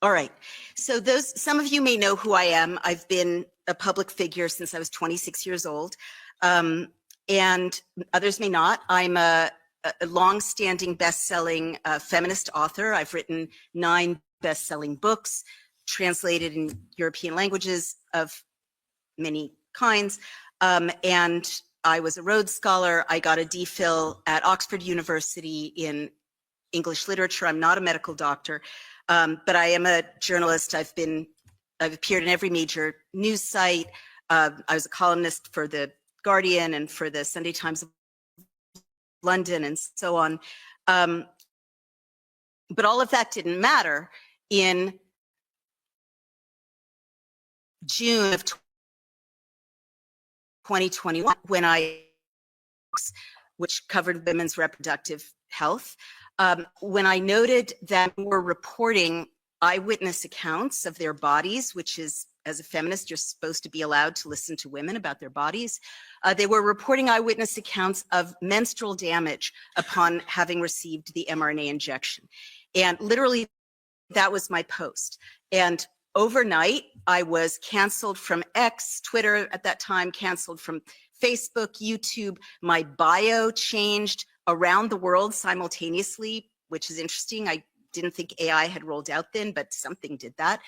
All right. So some of you may know who I am. I've been a public figure since I was 26 years old, and others may not. I'm a long-standing best-selling feminist author. I've written 9 best-selling books, translated in European languages of many kinds, and I was a Rhodes Scholar. I got a DPhil at Oxford University in English literature. I'm not a medical doctor, but I am a journalist. I've appeared in every major news site. I was a columnist for The Guardian and for the Sunday Times of London and so on. But all of that didn't matter in June of 2021, when which covered women's reproductive health, when I noted that we were reporting eyewitness accounts of their bodies, which is, as a feminist, you're supposed to be allowed to listen to women about their bodies. They were reporting eyewitness accounts of menstrual damage upon having received the mRNA injection. And literally, that was my post. And overnight, I was canceled from X, Twitter at that time, canceled from Facebook, YouTube. My bio changed around the world simultaneously, which is interesting. I didn't think AI had rolled out then, but something did that.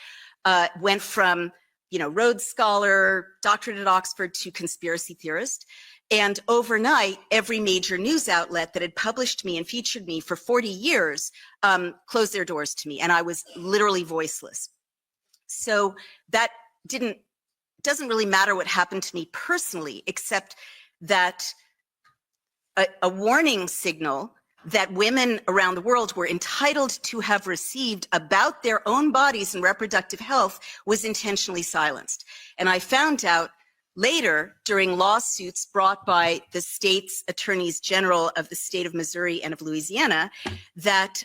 Went from, Rhodes Scholar, doctorate at Oxford, to conspiracy theorist. And overnight, every major news outlet that had published me and featured me for 40 years closed their doors to me, and I was literally voiceless. So that doesn't really matter what happened to me personally, except that a warning signal that women around the world were entitled to have received about their own bodies and reproductive health was intentionally silenced. And I found out later, during lawsuits brought by the state's attorneys general of the state of Missouri and of Louisiana, that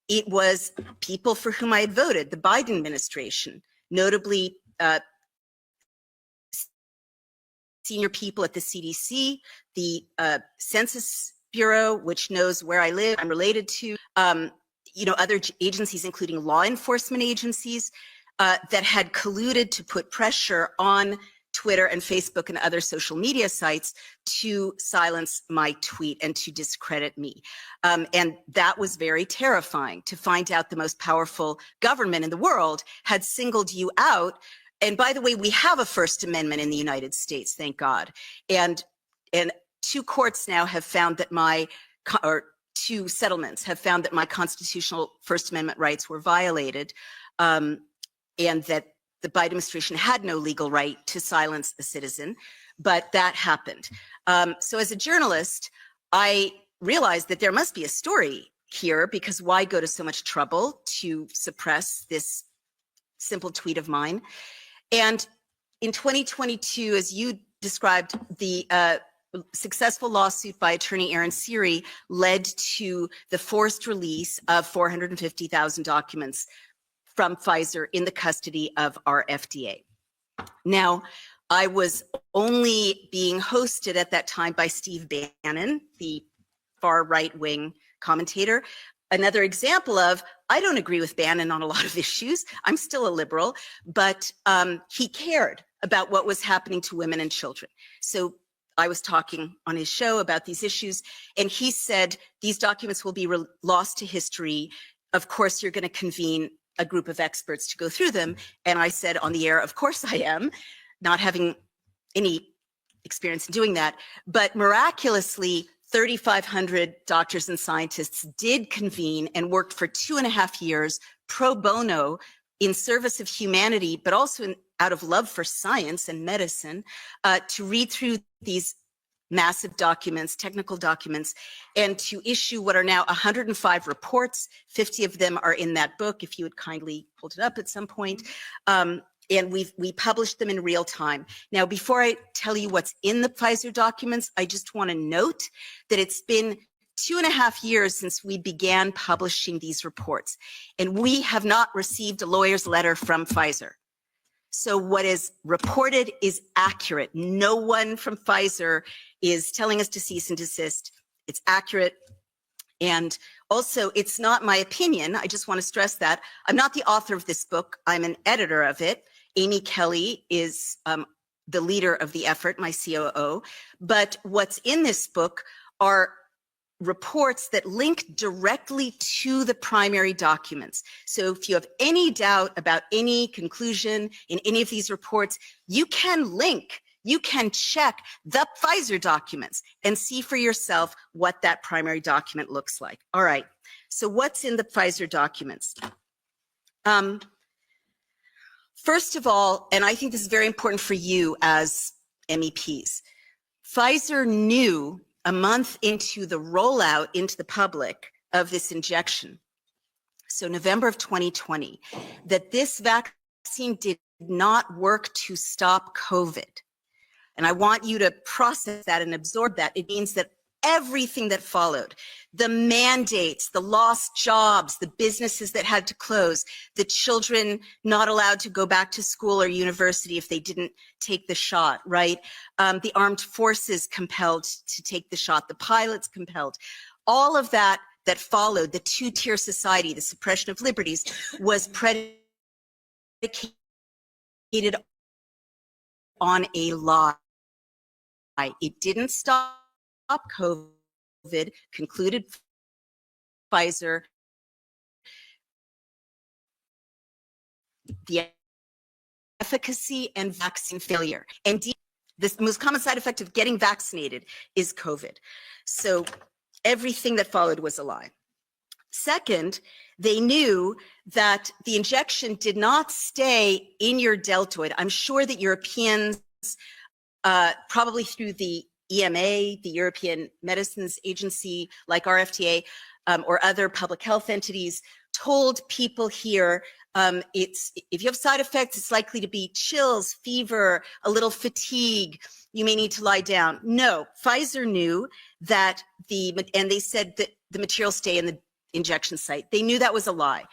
it was people for whom I had voted, the Biden administration, notably senior people at the CDC, the Census Bureau, which knows where I live, I'm related to, other agencies, including law enforcement agencies, that had colluded to put pressure on Twitter and Facebook and other social media sites to silence my tweet and to discredit me. And that was very terrifying, to find out the most powerful government in the world had singled you out. And by the way, we have a First Amendment in the United States, thank God. And 2 courts now have found that or 2 settlements have found that my constitutional First Amendment rights were violated, and that the Biden administration had no legal right to silence a citizen, but that happened. So as a journalist, I realized that there must be a story here, because why go to so much trouble to suppress this simple tweet of mine? And in 2022, as you described, the successful lawsuit by attorney Aaron Siri led to the forced release of 450,000 documents from Pfizer in the custody of our FDA. Now, I was only being hosted at that time by Steve Bannon, the far right-wing commentator. Another example of, I don't agree with Bannon on a lot of issues. I'm still a liberal, but he cared about what was happening to women and children. So I was talking on his show about these issues, and he said, these documents will be lost to history. Of course, you're going to convene a group of experts to go through them. And I said on the air, of course I am, not having any experience in doing that. But miraculously, 3,500 doctors and scientists did convene and worked for 2.5 years pro bono in service of humanity, but also out of love for science and medicine, to read through these massive documents, technical documents, and to issue what are now 105 reports. 50 of them are in that book, if you would kindly hold it up at some point. And we published them in real time. Now, before I tell you what's in the Pfizer documents, I just want to note that it's been 2.5 years since we began publishing these reports, and we have not received a lawyer's letter from Pfizer. So what is reported is accurate. No one from Pfizer is telling us to cease and desist. It's accurate. And also, it's not my opinion. I just want to stress that. I'm not the author of this book. I'm an editor of it. Amy Kelly is the leader of the effort, my COO. But what's in this book are reports that link directly to the primary documents. So if you have any doubt about any conclusion in any of these reports, you can link, you can check the Pfizer documents and see for yourself what that primary document looks like. All right, so what's in the Pfizer documents? First of all, and I think this is very important for you as MEPs, Pfizer knew a month into the rollout into the public of this injection, so November of 2020, that this vaccine did not work to stop COVID. And I want you to process that and absorb that. It means that everything that followed, the mandates, the lost jobs, the businesses that had to close, the children not allowed to go back to school or university if they didn't take the shot, right? The armed forces compelled to take the shot, the pilots compelled. All of that that followed, the two-tier society, the suppression of liberties, was predicated on a lie. It didn't stop COVID, concluded Pfizer. The efficacy and vaccine failure. And the most common side effect of getting vaccinated is COVID. So everything that followed was a lie. Second, they knew that the injection did not stay in your deltoid. I'm sure that Europeans, probably through the EMA, the European Medicines Agency, like our FDA, or other public health entities, told people here, if you have side effects, it's likely to be chills, fever, a little fatigue. You may need to lie down. No, Pfizer knew that and they said that the materials stay in the injection site. They knew that was a lie.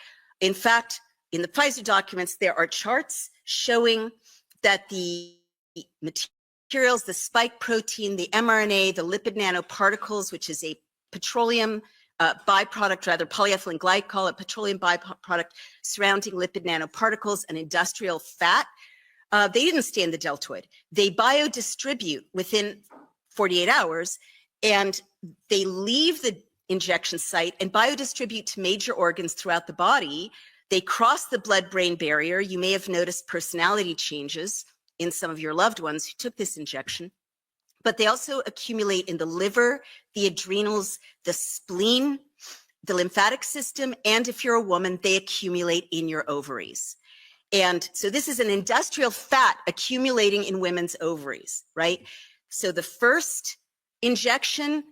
In fact, in the Pfizer documents, there are charts showing that the materials, the spike protein, the mRNA, the lipid nanoparticles, which is a petroleum byproduct, rather polyethylene glycol, a petroleum byproduct surrounding lipid nanoparticles, and industrial fat, they didn't stay in the deltoid. They biodistribute within 48 hours, and they leave the injection site and biodistribute to major organs throughout the body. They cross the blood-brain barrier. You may have noticed personality changes in some of your loved ones who took this injection, but they also accumulate in the liver, the adrenals, the spleen, the lymphatic system, and if you're a woman, they accumulate in your ovaries. And so this is an industrial fat accumulating in women's ovaries, right? So the first injection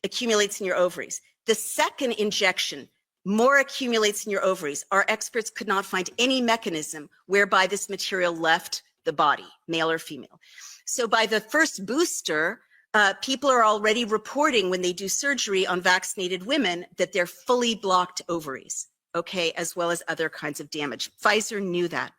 accumulates in your ovaries. The second injection, more accumulates in your ovaries. Our experts could not find any mechanism whereby this material left the body, male or female. So by the first booster, people are already reporting when they do surgery on vaccinated women that they're fully blocked ovaries, okay, as well as other kinds of damage. Pfizer knew that.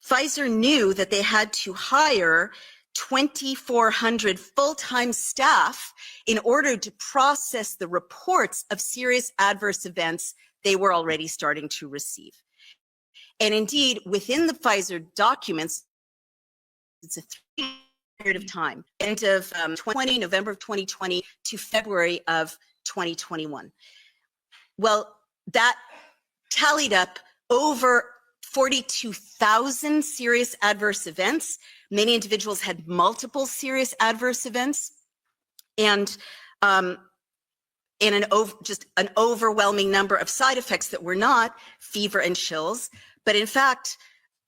Pfizer knew that they had to hire 2,400 full-time staff in order to process the reports of serious adverse events they were already starting to receive. And indeed, within the Pfizer documents, it's a 3-year period of time, end of November of 2020 to February of 2021. Well, that tallied up over 42,000 serious adverse events. Many individuals had multiple serious adverse events, and just an overwhelming number of side effects that were not fever and chills, but in fact,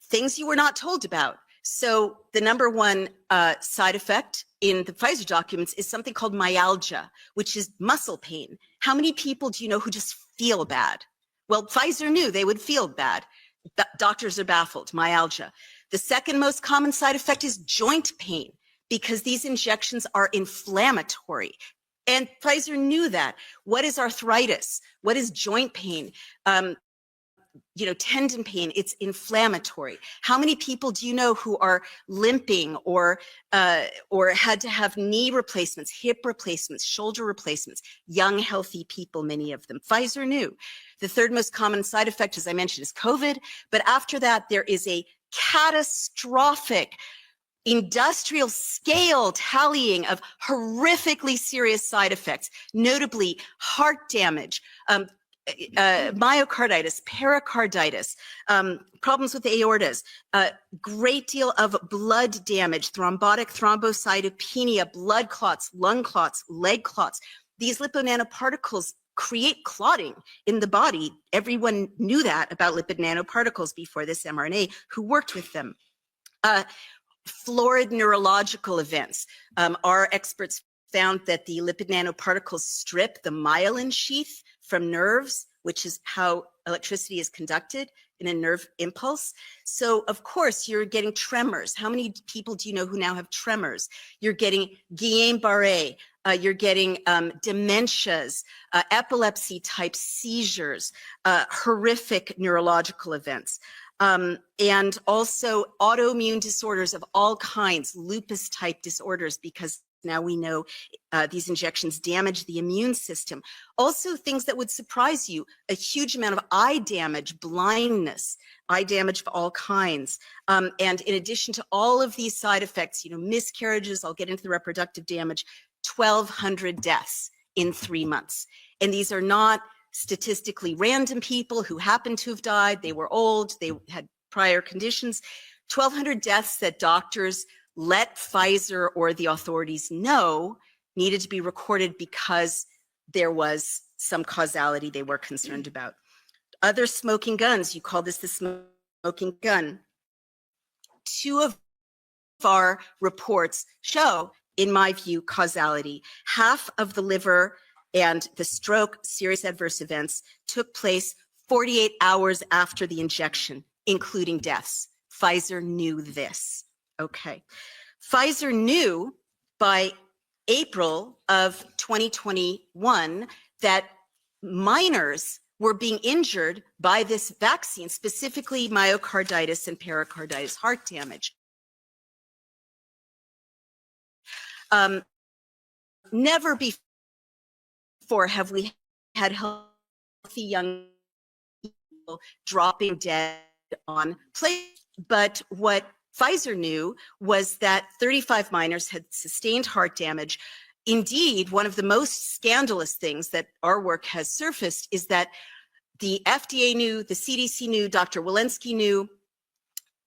things you were not told about. So the number one side effect in the Pfizer documents is something called myalgia, which is muscle pain. How many people do you know who just feel bad? Well, Pfizer knew they would feel bad. Doctors are baffled, myalgia. The second most common side effect is joint pain, because these injections are inflammatory. And Pfizer knew that. What is arthritis? What is joint pain? tendon pain, it's inflammatory. How many people do you know who are limping or had to have knee replacements, hip replacements, shoulder replacements? Young, healthy people, many of them. Pfizer knew. The third most common side effect, as I mentioned, is COVID. But after that, there is a catastrophic industrial scale tallying of horrifically serious side effects, notably heart damage, myocarditis, pericarditis, problems with the aortas, a great deal of blood damage, thrombotic thrombocytopenia, blood clots, lung clots, leg clots. These lipid nanoparticles create clotting in the body. Everyone knew that about lipid nanoparticles before this mRNA who worked with them. Florid neurological events. Our experts found that the lipid nanoparticles strip the myelin sheath from nerves, which is how electricity is conducted in a nerve impulse. So, of course, you're getting tremors. How many people do you know who now have tremors? You're getting Guillain-Barré. You're getting dementias, epilepsy-type seizures, horrific neurological events. And also autoimmune disorders of all kinds, lupus type disorders, because now we know these injections damage the immune system. Also things that would surprise you, a huge amount of eye damage, blindness, eye damage of all kinds. And in addition to all of these side effects, miscarriages, I'll get into the reproductive damage, 1,200 deaths in 3 months. And these are not statistically random people who happen to have died. They were old, they had prior conditions. 1,200 deaths that doctors let Pfizer or the authorities know needed to be recorded because there was some causality they were concerned about. Other smoking guns, you call this the smoking gun. 2 of our reports show, in my view, causality. Half of the liver and the stroke serious adverse events took place 48 hours after the injection, including deaths. Pfizer knew this. Okay. Pfizer knew by April of 2021 that minors were being injured by this vaccine, specifically myocarditis and pericarditis, heart damage. Never before have we had healthy young people dropping dead on planes. But what Pfizer knew was that 35 minors had sustained heart damage. Indeed, one of the most scandalous things that our work has surfaced is that the FDA knew, the CDC knew, Dr. Walensky knew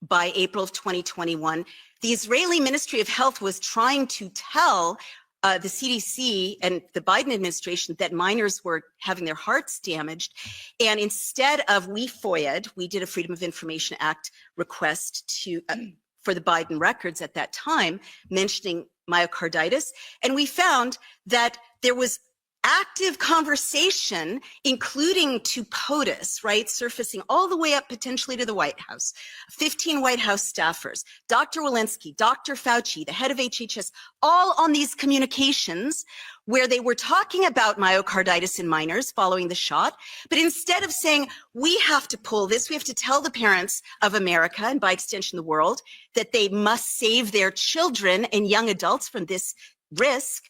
by April of 2021. The Israeli Ministry of Health was trying to tell the CDC and the Biden administration that minors were having their hearts damaged. And instead of, we did a Freedom of Information Act request to for the Biden records at that time, mentioning myocarditis. And we found that there was active conversation, including to POTUS, right, surfacing all the way up potentially to the White House, 15 White House staffers, Dr. Walensky, Dr. Fauci, the head of HHS, all on these communications where they were talking about myocarditis in minors following the shot. But instead of saying, we have to pull this, we have to tell the parents of America, and by extension the world, that they must save their children and young adults from this risk,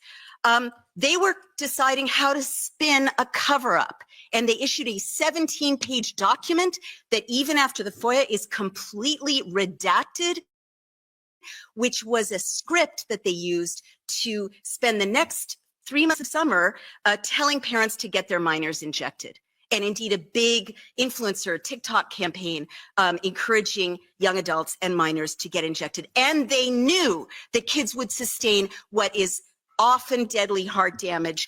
they were deciding how to spin a cover-up, and they issued a 17-page document that even after the FOIA is completely redacted, which was a script that they used to spend the next 3 months of summer telling parents to get their minors injected. And indeed a big influencer TikTok campaign encouraging young adults and minors to get injected. And they knew that kids would sustain what is often deadly heart damage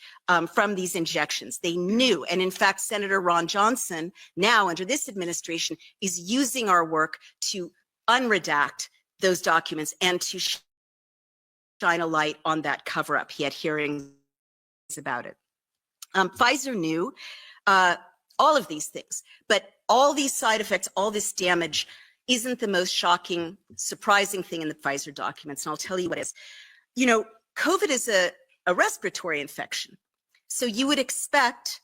from these injections. They knew. And in fact, Senator Ron Johnson, now under this administration, is using our work to unredact those documents and to shine a light on that cover-up. He had hearings about it. Pfizer knew all of these things, but all these side effects, all this damage isn't the most shocking, surprising thing in the Pfizer documents. And I'll tell you what is. You know, COVID is a respiratory infection. So you would expect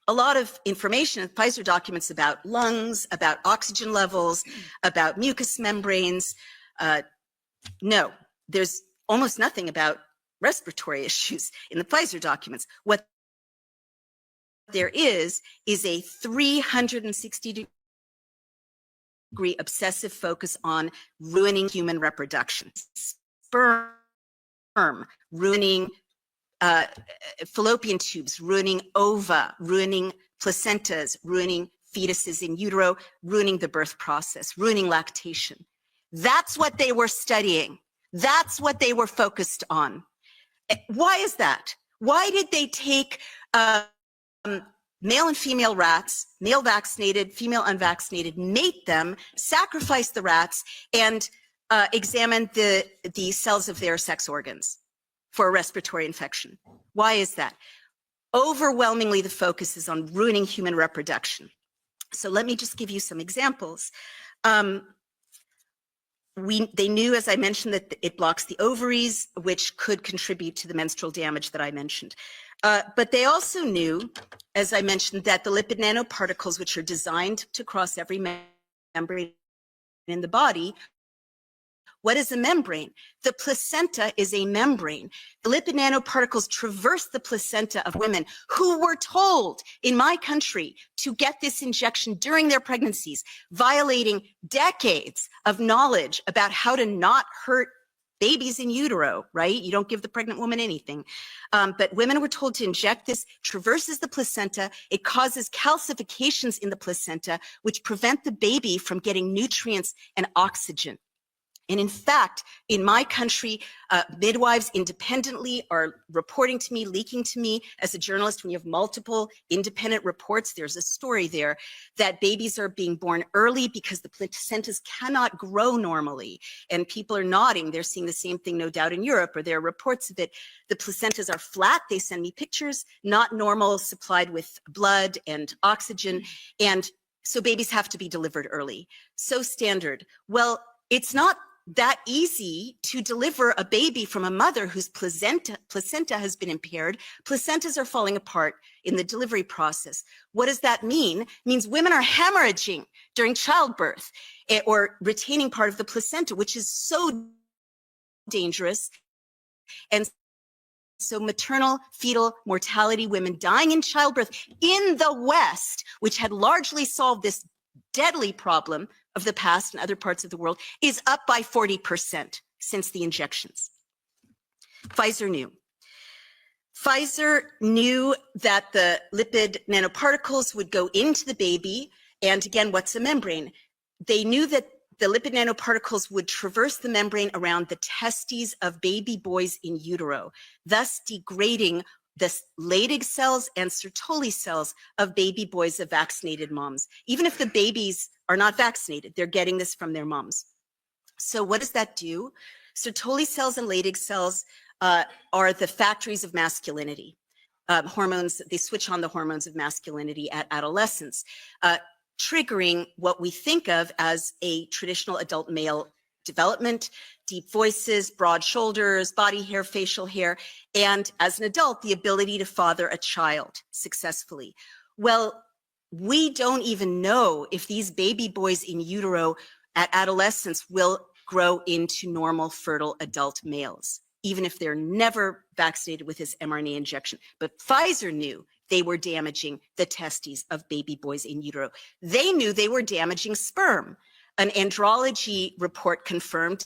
a lot of information in Pfizer documents about lungs, about oxygen levels, about mucous membranes. No, there's almost nothing about respiratory issues in the Pfizer documents. What there is a 360-degree obsessive focus on ruining human reproduction. Sperm, ruining fallopian tubes, ruining ova, ruining placentas, ruining fetuses in utero, ruining the birth process, ruining lactation. That's what they were studying. That's what they were focused on. Why is that? Why did they take male and female rats, male vaccinated, female unvaccinated, mate them, sacrifice the rats, and examine the cells of their sex organs for a respiratory infection? Why is that? Overwhelmingly, the focus is on ruining human reproduction. So let me just give you some examples. They knew, as I mentioned, that it blocks the ovaries, which could contribute to the menstrual damage that I mentioned. But they also knew, as I mentioned, that the lipid nanoparticles, which are designed to cross every membrane in the body. What is a membrane? The placenta is a membrane. The lipid nanoparticles traverse the placenta of women who were told in my country to get this injection during their pregnancies, violating decades of knowledge about how to not hurt babies in utero, right? You don't give the pregnant woman anything. But women were told to inject this, traverses the placenta. It causes calcifications in the placenta, which prevent the baby from getting nutrients and oxygen. And in fact, in my country, midwives independently are reporting to me, leaking to me as a journalist. When you have multiple independent reports, there's a story there that babies are being born early because the placentas cannot grow normally. And people are nodding. They're seeing the same thing, no doubt, in Europe, or there are reports of it. The placentas are flat. They send me pictures, not normal, supplied with blood and oxygen. And so babies have to be delivered early. So standard. Well, it's not that easy to deliver a baby from a mother whose placenta has been impaired. Placentas are falling apart in the delivery process. What does that mean? It means women are hemorrhaging during childbirth or retaining part of the placenta, which is so dangerous. And so maternal fetal mortality, women dying in childbirth in the West, which had largely solved this deadly problem of the past and other parts of the world, is up by 40% since the injections. Pfizer knew. Pfizer knew that the lipid nanoparticles would go into the baby. And again, what's a membrane? They knew that the lipid nanoparticles would traverse the membrane around the testes of baby boys in utero, thus degrading the Leydig cells and Sertoli cells of baby boys of vaccinated moms. Even if the babies are not vaccinated, they're getting this from their moms. So what does that do? Sertoli cells and Leydig cells are the factories of masculinity. Hormones, they switch on the hormones of masculinity at adolescence, triggering what we think of as a traditional adult male development, deep voices, broad shoulders, body hair, facial hair, and as an adult, the ability to father a child successfully. Well, we don't even know if these baby boys in utero at adolescence will grow into normal fertile adult males, even if they're never vaccinated with this mRNA injection. But Pfizer knew they were damaging the testes of baby boys in utero. They knew they were damaging sperm. An andrology report confirmed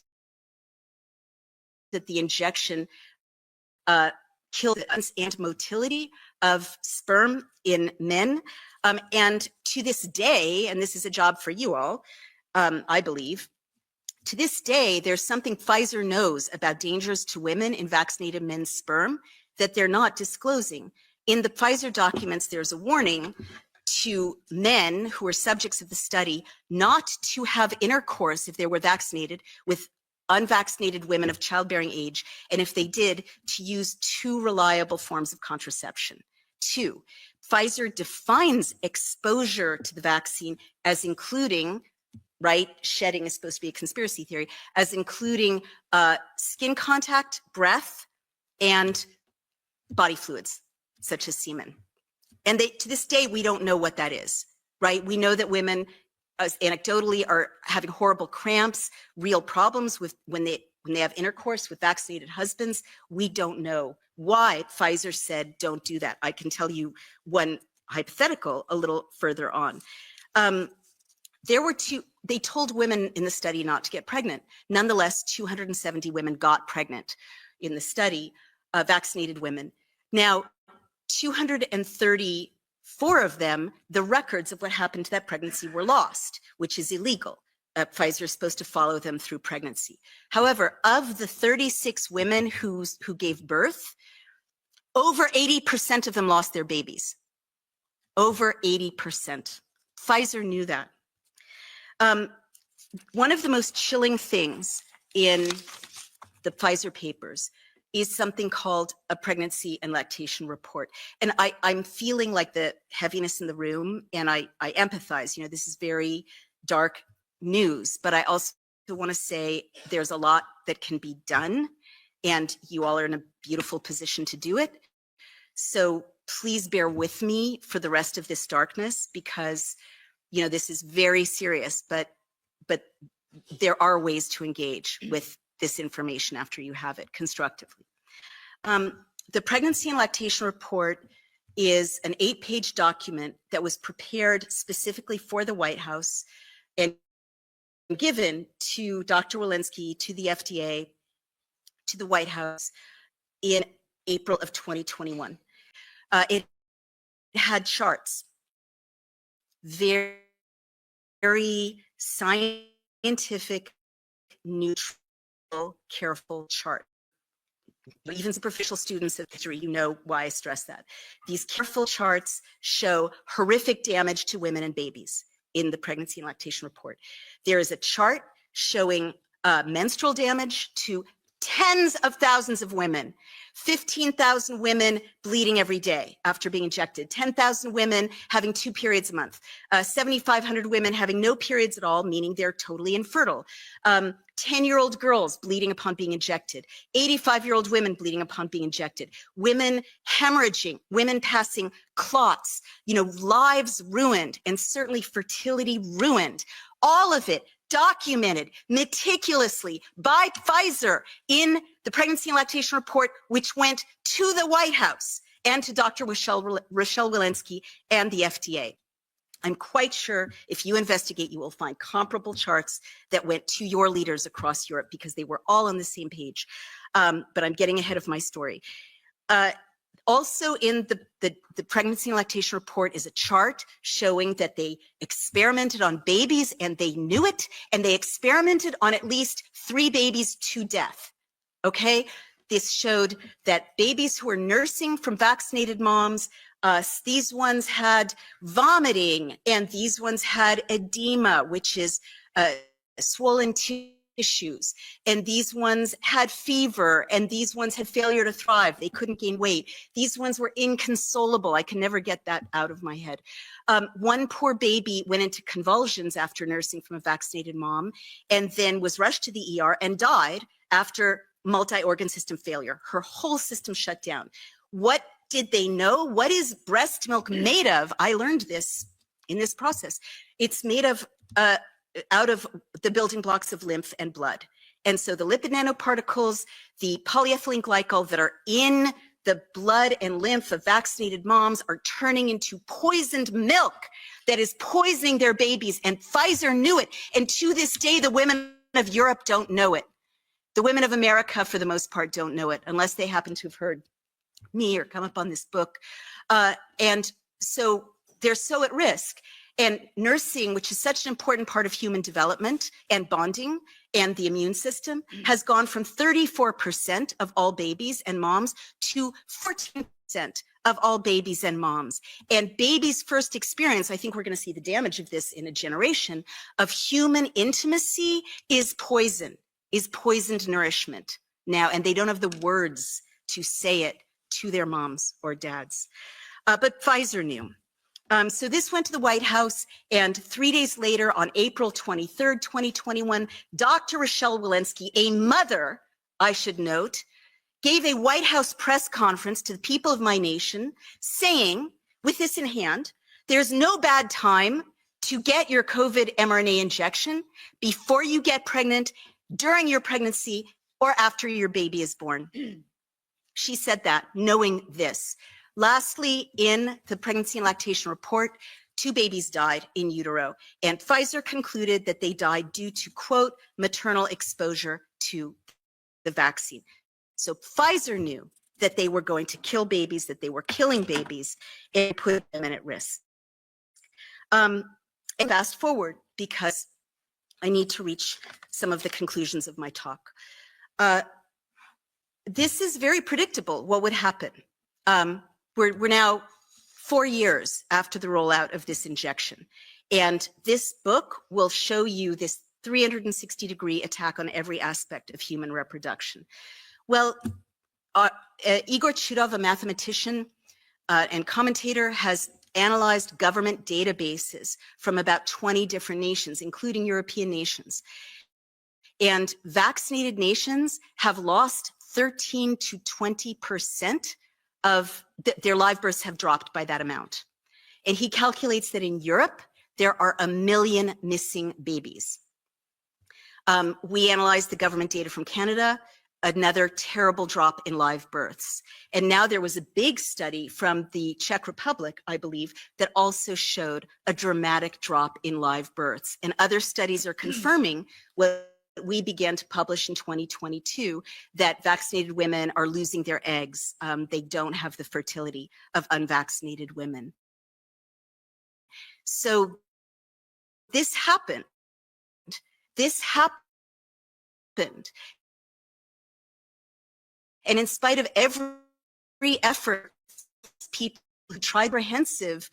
that the injection killed and motility of sperm in men. And to this day, and this is a job for you all, I believe, to this day, there's something Pfizer knows about dangers to women in vaccinated men's sperm that they're not disclosing. In the Pfizer documents, there's a warning to men who are subjects of the study not to have intercourse if they were vaccinated with unvaccinated women of childbearing age, and if they did, to use 2 reliable forms of contraception. 2, Pfizer defines exposure to the vaccine as including, right, shedding is supposed to be a conspiracy theory, as including skin contact, breath, and body fluids, such as semen. And to this day, we don't know what that is, right? We know that women anecdotally are having horrible cramps, real problems with when they have intercourse with vaccinated husbands. We don't know why Pfizer said don't do that. I can tell you one hypothetical a little further on. They told women in the study not to get pregnant. Nonetheless, 270 women got pregnant in the study, vaccinated women. Now, 234 of them, the records of what happened to that pregnancy were lost, which is illegal. Pfizer is supposed to follow them through pregnancy. However, of the 36 women who gave birth, over 80% of them lost their babies. Over 80%. Pfizer knew that. One of the most chilling things in the Pfizer papers is something called a pregnancy and lactation report. And I'm feeling like the heaviness in the room, and I empathize. You know, this is very dark news, but I also want to say there's a lot that can be done, and you all are in a beautiful position to do it. So please bear with me for the rest of this darkness, because, you know, this is very serious, but there are ways to engage with this information after you have it constructively. The pregnancy and lactation report is an 8-page document that was prepared specifically for the White House and given to Dr. Walensky, to the FDA, to the White House in April of 2021. It had charts, very scientific, neutral, careful chart. Even superficial students of history, you know why I stress that. These careful charts show horrific damage to women and babies in the pregnancy and lactation report. There is a chart showing menstrual damage to tens of thousands of women, 15,000 women bleeding every day after being injected, 10,000 women having 2 periods a month, 7,500 women having no periods at all, meaning they're totally infertile, 10-year-old girls bleeding upon being injected, 85-year-old women bleeding upon being injected, women hemorrhaging, women passing clots, you know, lives ruined, and certainly fertility ruined. All of it documented meticulously by Pfizer in the pregnancy and lactation report, which went to the White House and to Dr. Rochelle Walensky and the FDA. I'm quite sure if you investigate, you will find comparable charts that went to your leaders across Europe, because they were all on the same page. But I'm getting ahead of my story. Also in the pregnancy and lactation report is a chart showing that they experimented on babies and they knew it, and they experimented on at least 3 babies to death, okay? This showed that babies who were nursing from vaccinated moms, these ones had vomiting, and these ones had edema, which is swollen tissues, and these ones had fever, and these ones had failure to thrive. They couldn't gain weight. These ones were inconsolable. I can never get that out of my head. One poor baby went into convulsions after nursing from a vaccinated mom, and then was rushed to the ER and died after multi-organ system failure. Her whole system shut down. What did they know? What is breast milk made of? I learned this in this process. It's made of out of the building blocks of lymph and blood. And so the lipid nanoparticles, the polyethylene glycol that are in the blood and lymph of vaccinated moms are turning into poisoned milk that is poisoning their babies. And Pfizer knew it. And to this day, the women of Europe don't know it. The women of America, for the most part, don't know it, unless they happen to have heard me or come up on this book. And so they're so at risk. And nursing, which is such an important part of human development and bonding and the immune system, has gone from 34% of all babies and moms to 14% of all babies and moms. And babies' first experience, I think we're going to see the damage of this in a generation, of human intimacy is poison, is poisoned nourishment now. And they don't have the words to say it to their moms or dads. But Pfizer knew. So this went to the White House, and 3 days later, on April 23rd, 2021, Dr. Rochelle Walensky, a mother, I should note, gave a White House press conference to the people of my nation saying, with this in hand, there's no bad time to get your COVID mRNA injection before you get pregnant, during your pregnancy, or after your baby is born. She said that, knowing this. Lastly, in the pregnancy and lactation report, 2 babies died in utero, and Pfizer concluded that they died due to, quote, maternal exposure to the vaccine. So Pfizer knew that they were going to kill babies, that they were killing babies, and put them at risk. And fast forward, because I need to reach some of the conclusions of my talk. This is very predictable, what would happen. We're now 4 years after the rollout of this injection. And this book will show you this 360-degree attack on every aspect of human reproduction. Well, Igor Chudov, a mathematician and commentator, has analyzed government databases from about 20 different nations, including European nations. And vaccinated nations have lost 13 to 20% of their live births have dropped by that amount. And he calculates that in Europe, there are 1 million missing babies. We analyzed the government data from Canada, another terrible drop in live births. And now there was a big study from the Czech Republic, I believe, that also showed a dramatic drop in live births. And other studies are confirming what we began to publish in 2022, that vaccinated women are losing their eggs. They don't have the fertility of unvaccinated women. So this happened. This happened. And in spite of every effort, people who tried comprehensive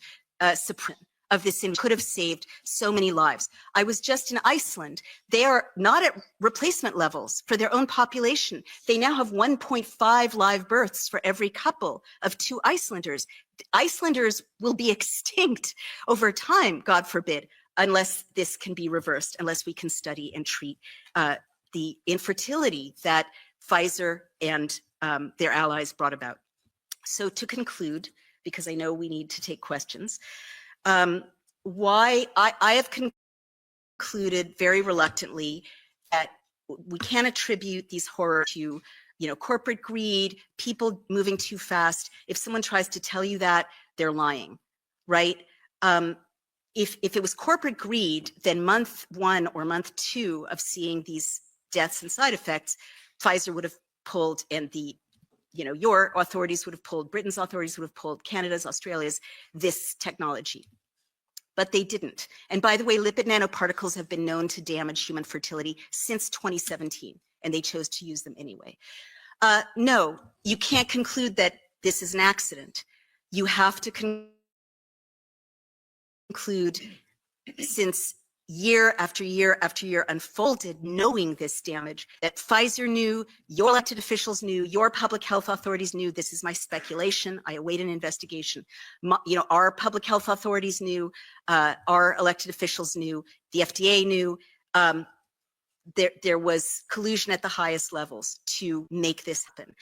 suppression of this could have saved so many lives. I was just in Iceland. They are not at replacement levels for their own population. They now have 1.5 live births for every couple of 2 Icelanders. Icelanders will be extinct over time, God forbid, unless this can be reversed, unless we can study and treat the infertility that Pfizer and their allies brought about. So to conclude, because I know we need to take questions, why I have concluded very reluctantly that we can't attribute these horrors to, corporate greed, people moving too fast. If someone tries to tell you that, they're lying, right? If it was corporate greed, then month 1 or month 2 of seeing these deaths and side effects, Pfizer would have pulled, and your authorities would have pulled, Britain's authorities would have pulled, Canada's, Australia's, this technology. But they didn't. And by the way, lipid nanoparticles have been known to damage human fertility since 2017, and they chose to use them anyway. No, you can't conclude that this is an accident. You have to conclude, since year after year after year unfolded, knowing this damage, that Pfizer knew, your elected officials knew, your public health authorities knew. This is my speculation. I await an investigation. Our public health authorities knew, our elected officials knew, the FDA knew. There was collusion at the highest levels to make this happen.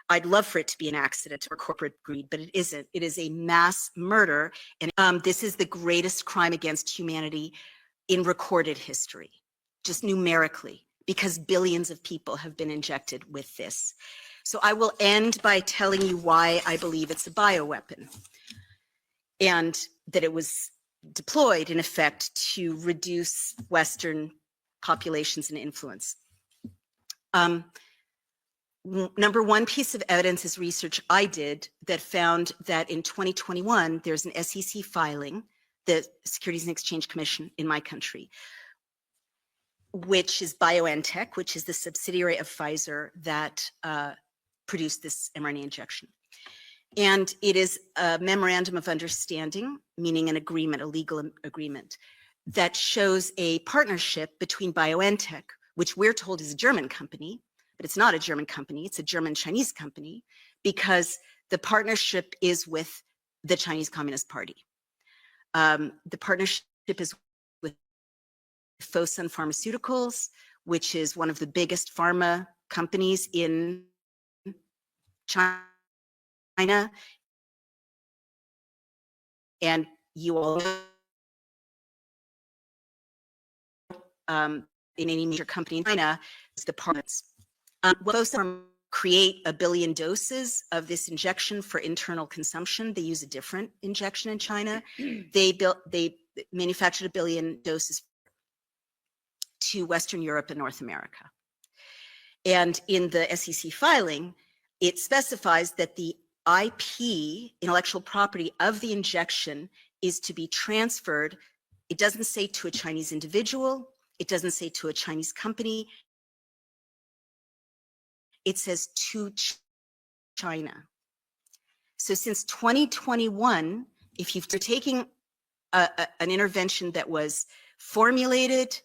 I'd love for it to be an accident or corporate greed, but it isn't. It is a mass murder, and this is the greatest crime against humanity in recorded history, just numerically, because billions of people have been injected with this. So I will end by telling you why I believe it's a bioweapon, and that it was deployed, in effect, to reduce Western populations and influence. Number one piece of evidence is research I did that found that in 2021, there's an SEC filing, the Securities and Exchange Commission in my country, which is BioNTech, which is the subsidiary of Pfizer that produced this mRNA injection. And it is a memorandum of understanding, meaning an agreement, a legal agreement, that shows a partnership between BioNTech, which we're told is a German company, but it's not a German company, it's a German-Chinese company, because the partnership is with the Chinese Communist Party. The partnership is with Fosun Pharmaceuticals, which is one of the biggest pharma companies in China. and you all know, in any major company in China, it's the parliaments. Most of them create 1 billion doses of this injection for internal consumption. They use a different injection in China. They manufactured 1 billion doses to Western Europe and North America. And in the SEC filing, it specifies that the IP, intellectual property of the injection, is to be transferred. It doesn't say to a Chinese individual. It doesn't say to a Chinese company. It says to China. So since 2021, if you're taking an intervention that was formulated,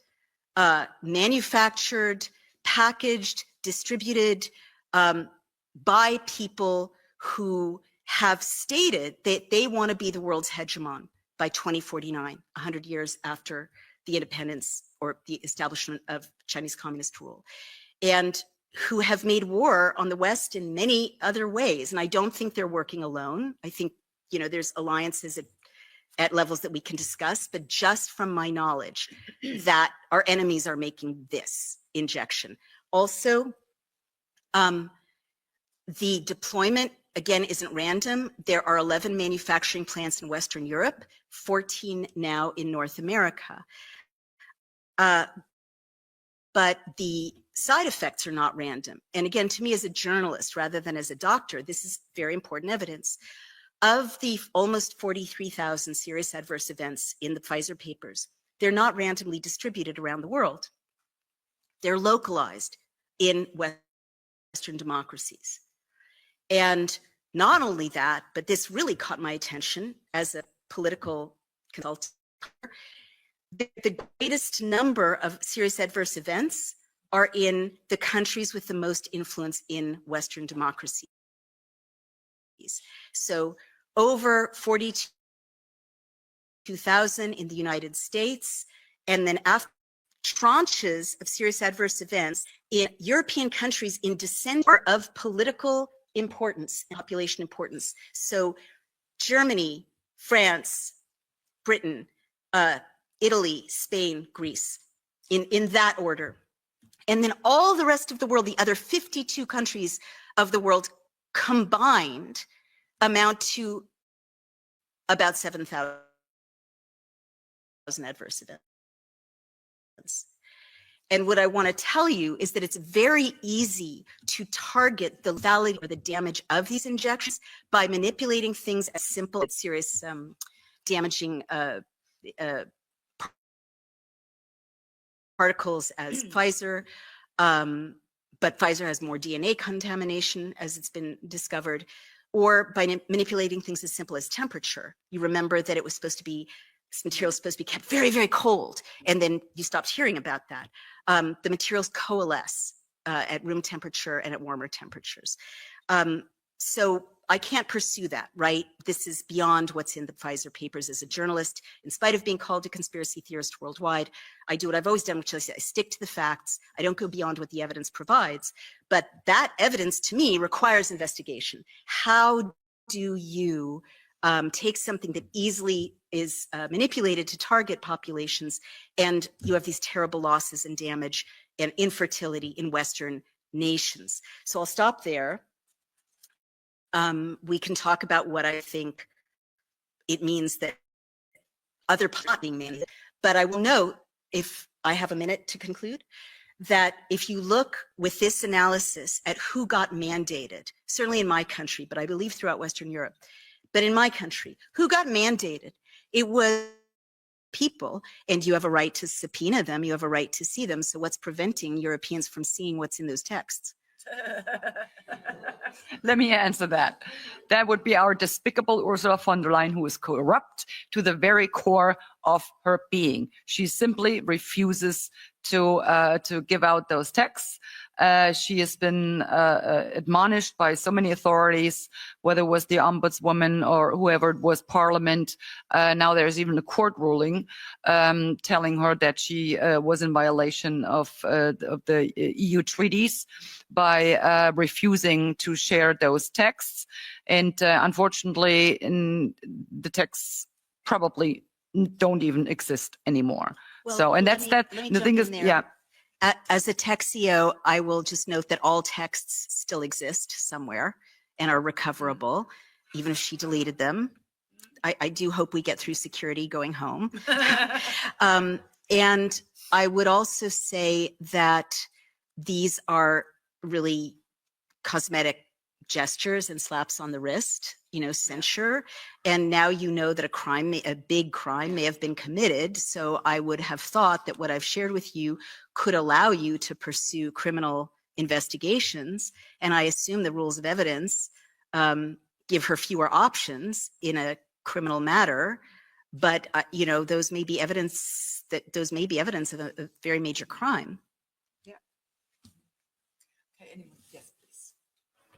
manufactured, packaged, distributed by people who have stated that they want to be the world's hegemon by 2049, 100 years after the independence or the establishment of Chinese communist rule, and who have made war on the West in many other ways. And I don't think they're working alone. I think, you know, there's alliances at levels that we can discuss, but just from my knowledge that our enemies are making this injection. Also, the deployment, again, isn't random. There are 11 manufacturing plants in Western Europe, 14 now in North America. But the side effects are not random. And again, to me as a journalist, rather than as a doctor, this is very important evidence. Of the almost 43,000 serious adverse events in the Pfizer papers, they're not randomly distributed around the world. They're localized in Western democracies. And not only that, but this really caught my attention as a political consultant. The greatest number of serious adverse events are in the countries with the most influence in Western democracies. So over 42,000 in the United States, and then after tranches of serious adverse events in European countries in descent of political importance and population importance. So Germany, France, Britain, Italy, Spain, Greece, in that order. And then all the rest of the world, the other 52 countries of the world combined amount to about 7,000 adverse events. And what I want to tell you is that it's very easy to target the lethality or the damage of these injections by manipulating things as simple as serious damaging particles as Pfizer, but Pfizer has more DNA contamination, as it's been discovered, or by manipulating things as simple as temperature. You remember that it was supposed to be, this material is supposed to be kept very, very cold, and then you stopped hearing about that. The materials coalesce at room temperature and at warmer temperatures. So I can't pursue that, right? This is beyond what's in the Pfizer papers. As a journalist, in spite of being called a conspiracy theorist worldwide, I do what I've always done, which is I stick to the facts. I don't go beyond what the evidence provides. But that evidence, to me, requires investigation. How do you take something that easily is manipulated to target populations, and you have these terrible losses and damage and infertility in Western nations? So I'll stop there. We can talk about what I think it means that other plot being mandated, but I will note, if I have a minute to conclude, that if you look with this analysis at who got mandated, certainly in my country, but I believe throughout Western Europe, but in my country, who got mandated? It was people, and you have a right to subpoena them, you have a right to see them, so what's preventing Europeans from seeing what's in those texts? Let me answer that. That would be our despicable Ursula von der Leyen, who is corrupt to the very core of her being. She simply refuses to give out those texts. She has been admonished by so many authorities, whether it was the ombudswoman or whoever it was, Parliament. Now there's even a court ruling telling her that she was in violation of the EU treaties by refusing to share those texts. And unfortunately, in the texts probably don't even exist anymore. Well, So, and let that's me- that. let me The jump thing in is, there. yeah, As a Texio, I will just note that all texts still exist somewhere and are recoverable, even if she deleted them. I do hope we get through security going home. And I would also say that these are really cosmetic gestures and slaps on the wrist, censure. And now you know that a big crime may have been committed. So I would have thought that what I've shared with you could allow you to pursue criminal investigations. And I assume the rules of evidence give her fewer options in a criminal matter. But those may be evidence of a very major crime.